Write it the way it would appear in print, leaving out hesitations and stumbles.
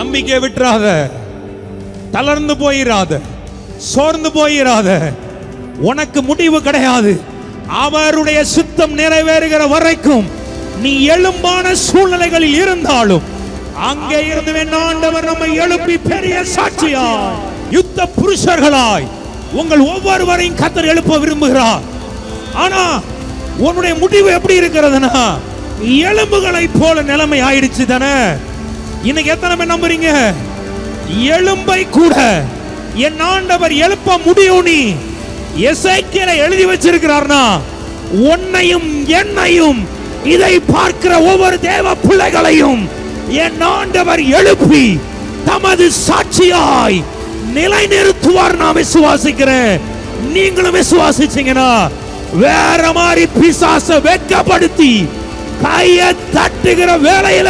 நம்பிக்கை விட்டுறாத, தளர்ந்து போயிராத, சோர்ந்து போயிராத. உனக்கு முடிவு கிடையாது. அவருடைய சித்தம் நிறைவேறுகிற வரைக்கும் நீ எழும்பான சூழ்நிலைகளில் இருந்தாலும் அங்கே இருந்து ஆண்டவர் நம்மை எழுப்பி பெரிய சாட்சியாய், யுத்த புருஷர்களாய் உங்கள் ஒவ்வொருவரையும் கர்த்தர் எழுப்ப விரும்புகிறார். ஆனா உன்னுடைய முடிவு எப்படி இருக்கிறதுனா, எலும்புகளை போல நிலைமை ஆயிடுச்சு தானே. இன்னைக்கு எத்தனை பேர் நம்புறீங்க எலும்பை கூட என் ஆண்டவர் எழுப்ப முடியும்? நீ எசேக்கியேலை எழுதி வச்சிருக்கிறார்னா, உன்னையும் என்னையும் இதை பார்க்கிற ஒவ்வொரு தேவ பிள்ளைகளையும் என் ஆண்டவர் எழுப்பி தமது சாட்சியாய் நிலைநிறுத்துவார். நான் விசுவாசிக்கிறேன். நீங்களும் விசுவாசிச்சீங்கன்னா வேற மாதிரி பிசாசை வெட்கப்படுத்தி கையை தட்டுகிற வேளையில